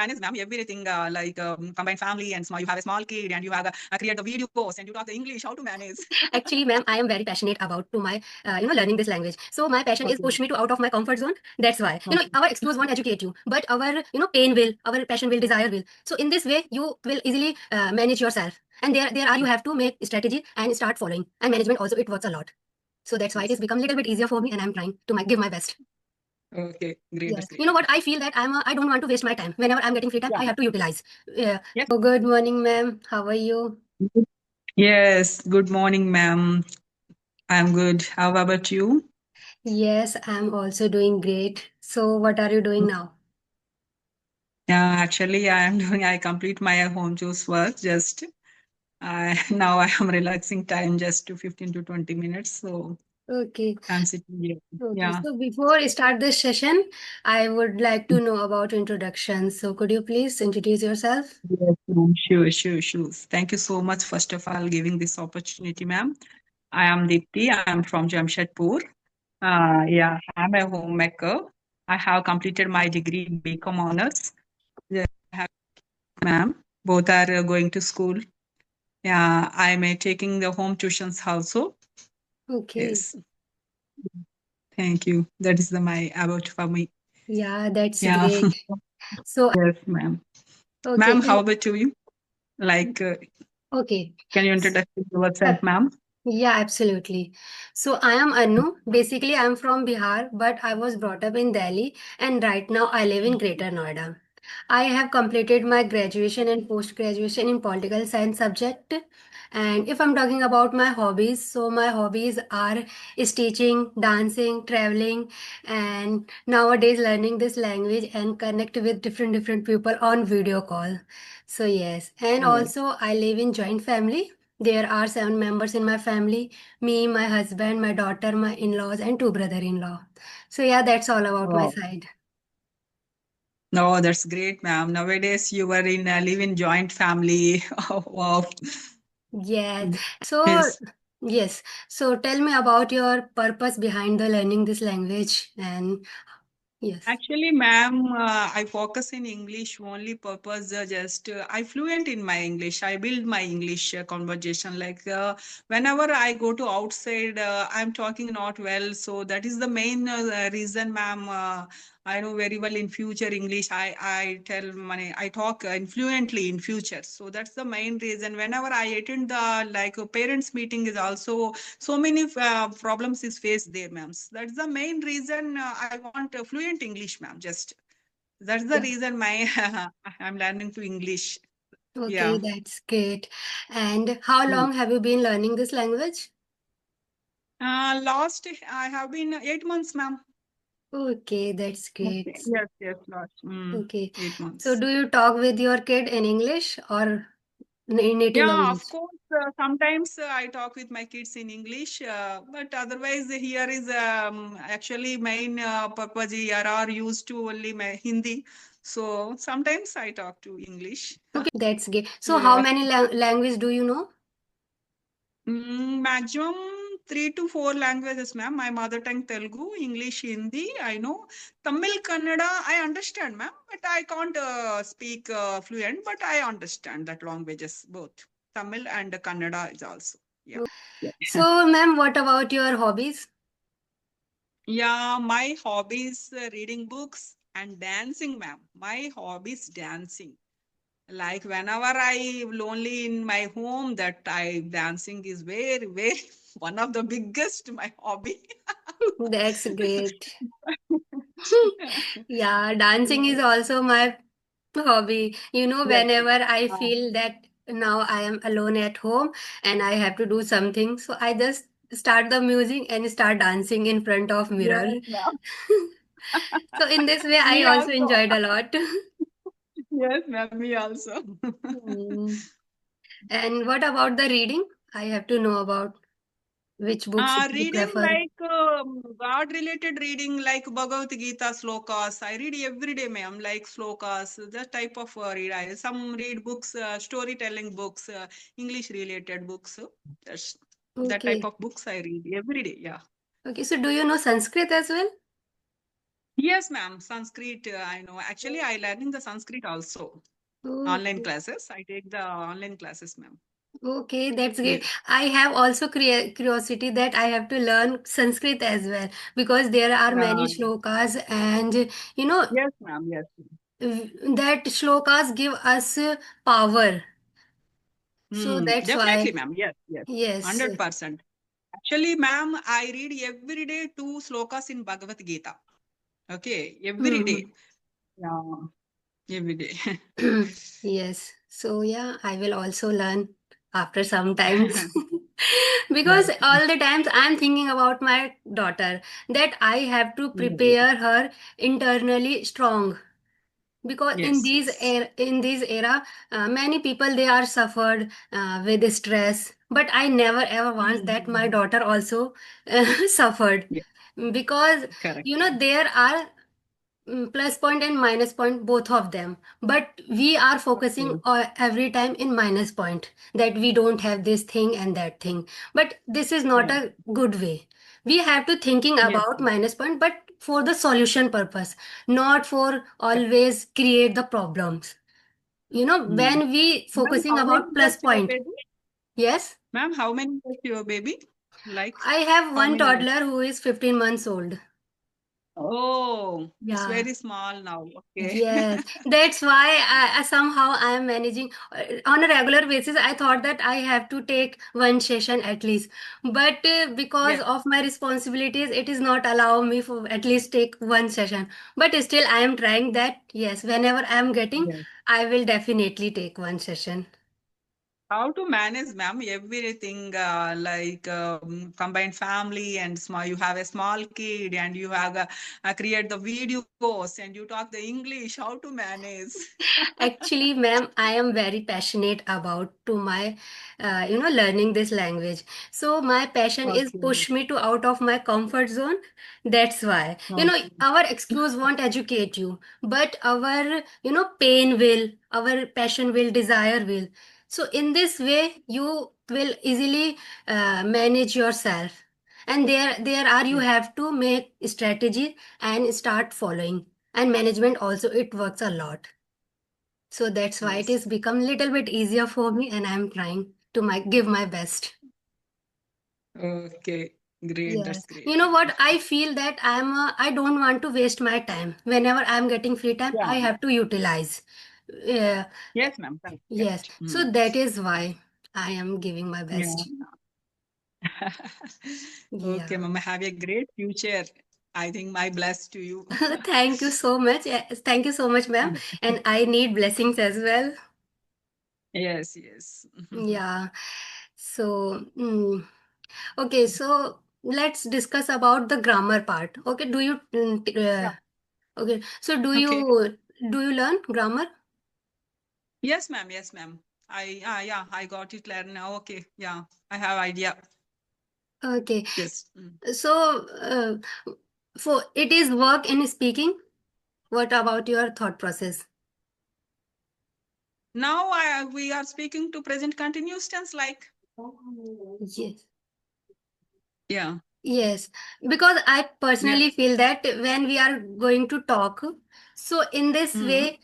manage, ma'am, everything like combined family and small. You have a small kid and you have create the videos and you talk the English. How to manage? Actually, ma'am, I am very passionate about to my learning this language. So my passion is Okay. push me to out of my comfort zone. That's why our excuse won't educate you, but our pain will, our passion will, desire will. So in this way, you will easily manage yourself. And there are you have to make strategy and start following. And management also it works a lot. So that's why it has become a little bit easier for me, and I'm trying to give my best. Okay, great. Yes. That's You know what? I feel that I don't want to waste my time. Whenever I'm getting free time, Yeah. I have to utilize. Yeah. Yes. So good morning, ma'am. How are you? Yes. Good morning, ma'am. I'm good. How about you? Yes, I'm also doing great. So what are you doing now? Yeah, actually, I am doing. I complete my home chores work. Just now, I am relaxing time just to 15 to 20 minutes. So Okay. I'm sitting here. Okay. Yeah. So before I start this session, I would like to know about introductions. So could you please introduce yourself? Yes, ma'am. Sure, sure, sure. Thank you so much, first of all, giving this opportunity, ma'am. I am Deepti. I am from Jamshedpur. Yeah, I'm a homemaker. I have completed my degree in BCom honors. Yeah, I have, ma'am. Both are going to school. Yeah, I'm taking the home tuitions also. Okay. Yes, thank you. That is my about for me. Yeah, that's Yeah. great. So Yes, ma'am. okay. Ma'am, how about you? Like, Okay. can you introduce yourself, ma'am? Yeah, absolutely. So I am Anu. Basically, I'm from Bihar, but I was brought up in Delhi, and right now I live in Greater Noida. I have completed my graduation and post graduation in political science subject. And if I'm talking about my hobbies, so my hobbies are is teaching, dancing, traveling, and nowadays learning this language and connect with different people on video call. So yes, and Yes. also I live in joint family. There are 7 members in my family: me, my husband, my daughter, my in laws, and 2 brother-in-law. So, yeah, that's all about my Wow. side. No, that's great, ma'am. Nowadays, you are in live in joint family. Oh, wow. Yes. So, Yes. yes. So, tell me about your purpose behind the learning this language. And yes. Actually, ma'am, I focus in English only purpose. Just I fluent in my English. I build my English conversation. Like whenever I go to outside, I'm talking not well. So that is the main reason, ma'am. I know very well in future English. I tell money. I talk fluently in future. So that's the main reason. Whenever I attend the like parents meeting is also so many problems is faced there, ma'am. That's the main reason I want fluent English, ma'am. Just that's the Yeah. reason my I'm learning to English. Okay, Yeah. that's great. And how long have you been learning this language? Last I have been 8 months, ma'am. Okay, that's Okay. great. Yes, yes, last Okay. eight So, months. do you talk with your kid in English or native Yeah, of language? course. Sometimes I talk with my kids in English, but otherwise here is actually main purpose here are used to only my Hindi. So sometimes I talk to English. Okay, that's great. So, how Yeah. many language do you know? Maximum 3 to 4 languages, ma'am. My mother tongue Telugu, English, Hindi. I know Tamil, Kannada. I understand, ma'am, but I can't speak fluent. But I understand that languages both Tamil and Kannada is also. Yeah. Yeah. So, ma'am, what about your hobbies? Yeah, my hobbies reading books and dancing, ma'am. My hobbies dancing. Like whenever I lonely in my home, that I dancing is very, very one of the biggest my hobby. That's great. Yeah, dancing is also my hobby. Yes. Whenever I Uh, feel that now I am alone at home and I have to do something, so I just start the music and start dancing in front of mirror. yes, ma'am. So in this way, I Me also also. enjoyed a lot. Yes, ma'am. Me also. Mm. And what about the reading? I have to know about which books do you Reading prefer. like God related reading like Bhagavad Gita slokas. I read every day, ma'am, like slokas, that type of read. Some read books, storytelling books, English related books. That's that type Okay. of books I read every day. Yeah. Okay. So do you know Sanskrit as well? Yes, ma'am. Sanskrit, I know. Actually, I learning the Sanskrit also. Online Okay. classes. I take the online classes, ma'am. Okay, that's great. Yes. I have also curiosity that I have to learn Sanskrit as well because there are many Uh, shlokas and you know yes, ma'am. Yes. that shlokas give us power. So that's Definitely, why, ma'am. Yes, yes. yes. 100%. Actually, ma'am, I read every day two slokas in Bhagavad Gita. Okay, every Hmm. day. Yeah, every day. Yes. So yeah, I will also learn after some times. Yes. Because all the times I'm thinking about my daughter that I have to prepare her internally strong because Yes, yes. in this era many people they are suffered with stress, but I never ever want that my Mm. daughter also suffered Yeah, because correct. there are plus point and minus point both of them, but we are focusing Okay. every time in minus point that we don't have this thing and that thing, but this is not Yeah. a good way. We have to thinking Yes, about yes. minus point but for the solution purpose, not for always create the problems. Mm. When we Ma'am, focusing how many about years plus your point. baby? Yes, Ma'am, how many years your baby? Like, I have how one many years? toddler who is 15 months old. Oh, it's Yeah. very small now. Okay. Yes, that's why somehow I am managing on a regular basis. I thought that I have to take one session at least, but because Yes, of my responsibilities, it is not allow me for at least take one session. But still, I am trying that. Yes, whenever I am getting, yes. I will definitely take one session. How to manage, ma'am, everything like combined family and small. You have a small kid and you have create the videos and you talk the English. How to manage? Actually, ma'am, I am very passionate about to my, learning this language. So my passion is Okay. push me to out of my comfort zone. That's why, Okay. our excuse won't educate you, but our, pain will, our passion will, desire will. So in this way, you will easily manage yourself. And there are you Yes. have to make strategy and start following. And management also it works a lot. So that's why it Yes. is become little bit easier for me and I'm trying to give my best. Okay. Great. Yes. That's great, You know ma'am. what? I feel that I don't want to waste my time. Whenever I'm getting free time, Yeah. I have to utilize. Yeah. Yes, ma'am. Correct. Yes. Correct. So that is why I am giving my Yeah. best. Okay, Yeah. ma'am. Have a great future. I think my bless to you. Thank you so much. Yes, thank you so much, ma'am. And I need blessings as well. Yes, yes. Yeah. So, okay, so let's discuss about the grammar part. Okay, Yeah. okay, so Okay. do you learn grammar? Yes, ma'am. Yes, ma'am. Yeah, I got it clear now. Okay. Yeah, I have idea. Okay, Yes. so for it is work in speaking. What about your thought process? Now we are speaking to present continuous tense like. Yes. Yeah. Yes, because I Yeah. personally feel that when we are going to talk, so in this Mm. way,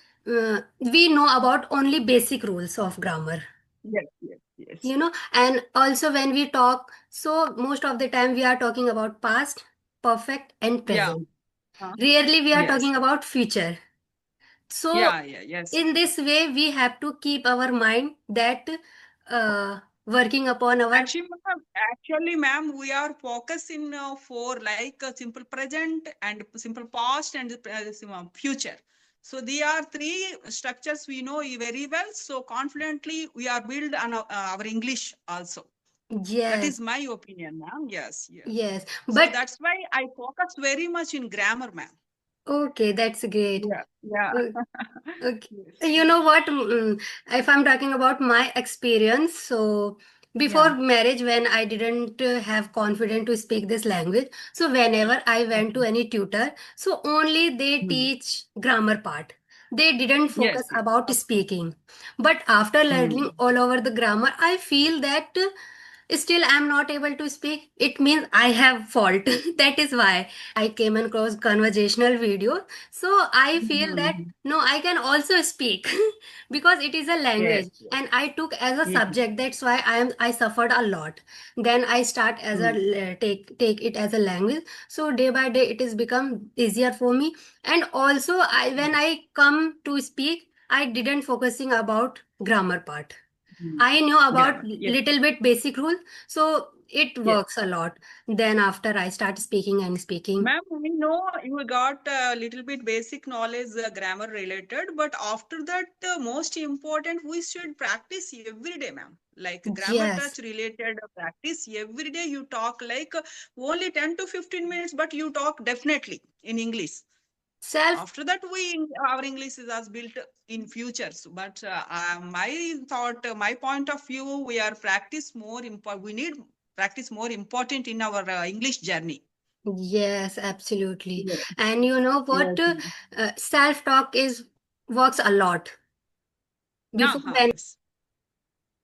we know about only basic rules of grammar. Yes, yes, yes. And also when we talk, so most of the time we are talking about past, perfect and Yeah. present, rarely we are Yes. talking about future. So Yeah, yeah, yes. in this way we have to keep our mind that working upon our. Actually, ma'am, we are focusing for like a simple present and simple past and future. So they are three structures we know very well. So confidently, we are build on our English also. That Yes, is my opinion, ma'am. Yes, yes. yes, So but that's why I focus very much in grammar, ma'am. okay, that's great. Yeah, yeah. Okay. Yes. You know what? If I'm talking about my experience, so Yeah. before marriage, when I didn't have confidence to speak this language, so whenever I went to Okay. any tutor, so only they Hmm. teach grammar part. They didn't Yes, focus yes. about speaking. But after learning Hmm. all over the grammar, I feel that still I'm not able to speak, it means I have fault. That is why I came across conversational video. So I feel that Mhm. no, I can also speak because it is a Yes, language yes. and I took as a Yes. subject. That's why I suffered a lot. Then I start as a Mm. take it as a language. So day by day it is become easier for me. And also I when I come to speak, I didn't focusing about grammar part. Mm. I know about Grammar. Yes. little bit basic rule, so it Yes. works a lot. Then after I start speaking and speaking. Ma'am, we know you got a little bit basic knowledge, grammar related, but after that, most important, we should practice every day, ma'am. Like grammar touch Yes, related practice every day. You talk like only 10 to 15 minutes, but you talk definitely in English. self. After that, our English is as built in futures. But my thought, my point of view, we are practice more important. We need practice more important in our English journey. Yes, absolutely. Yes, And you know what? yes, ma'am. Self-talk is works a lot. Before when Yes.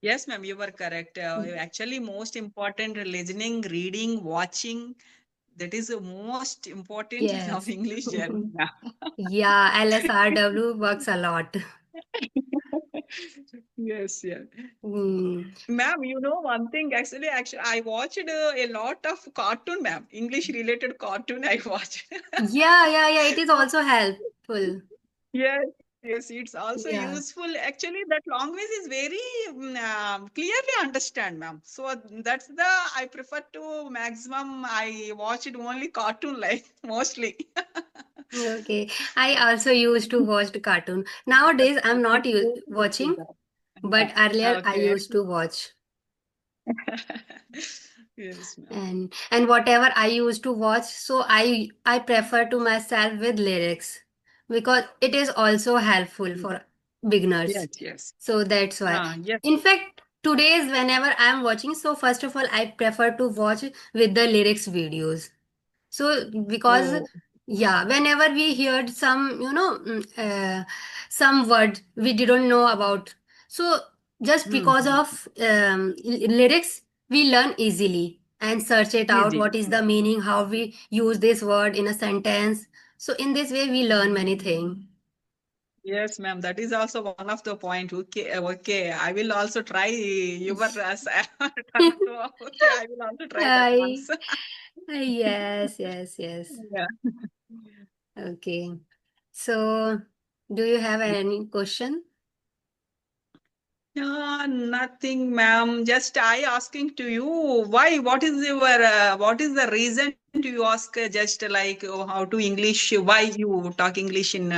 Yes, ma'am, you were correct. Actually, most important listening, reading, watching. That is the most important in our yes, English journey now. yeah, LSRW works a lot. Yes, yeah. Hmm. Ma'am, you know one thing, actually, I watched a lot of cartoon, ma'am. English related cartoon I watched. Yeah, yeah, yeah. It is also helpful. Yes, yes, it's also Yeah. useful. Actually, that language is very clearly understand, ma'am. So that's the I prefer to maximum. I watch it only cartoon like mostly. Okay. I also used to watch the cartoon. Nowadays, I'm not watching, but earlier I Okay. used to watch. Yes, ma'am. And whatever I used to watch, so I prefer to myself with lyrics because it is also helpful for beginners. Yes, yes. So that's why. Yes. In fact, today's whenever I'm watching, so first of all, I prefer to watch with the lyrics videos. So because Oh. yeah, whenever we heard some, some word we didn't know about, so just because Mm-hmm. of lyrics, we learn easily and search it out. Easy. What is Yeah. the meaning? How we use this word in a sentence? So in this way, we learn many things. Yes, ma'am. That is also one of the point. Okay, okay. I will also try your okay, I will also try that I once. yes, yes, yes. Yeah. Okay. So, do you have any question? Nothing, ma'am. Just I asking to you why? What is the reason to you ask? Just like how to English? Why you talk English in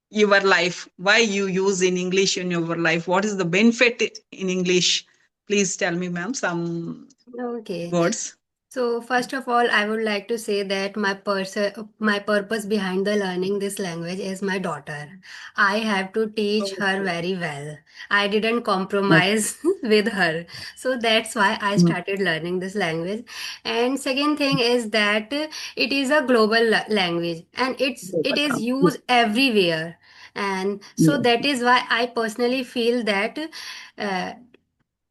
your life? Why you use in English in your life? What is the benefit in English? Please tell me, ma'am, some Okay. words. So first of all, I would like to say that my purpose behind the learning this language is my daughter. I have to teach her Okay. very well. I didn't compromise with her. So that's why I Mm. started learning this language. And second thing is that it is a global language and it is Yes. used everywhere. And so Yes. that is why I personally feel that uh,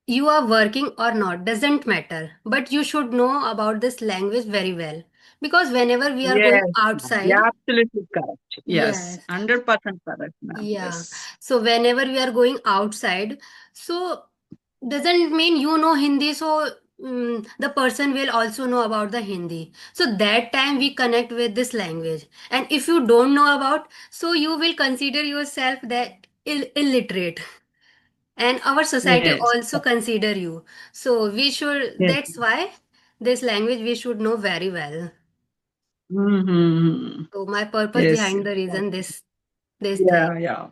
you are working or not doesn't matter, but you should know about this language very well because whenever we are going Yes, ma'am. outside, Yeah, absolutely correct. Yes, yes, 100% correct, ma'am. yeah, Yes. so whenever we are going outside, so doesn't mean you know Hindi, so the person will also know about the Hindi, so that time we connect with this language. And if you don't know about, so you will consider yourself that illiterate, and our society Yes. also consider you, so we should, Yes. that's why this language we should know very well. Mm-hmm. So my purpose Yes. behind the reason this thing. Yeah, yeah.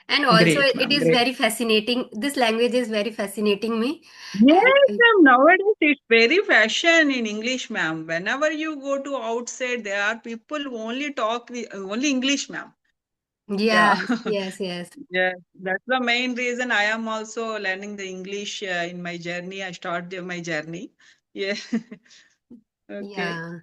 And also Great, it ma'am. is Great. very fascinating, this language is very fascinating me. And Yes, ma'am. Nowadays it's very fashion in English, ma'am. Whenever you go to outside, there are people who only talk only English, ma'am. Yeah. yes, yes, yes, Yeah, that's the main reason I am also learning the English in my journey. I started my journey. Yeah. Okay. yeah.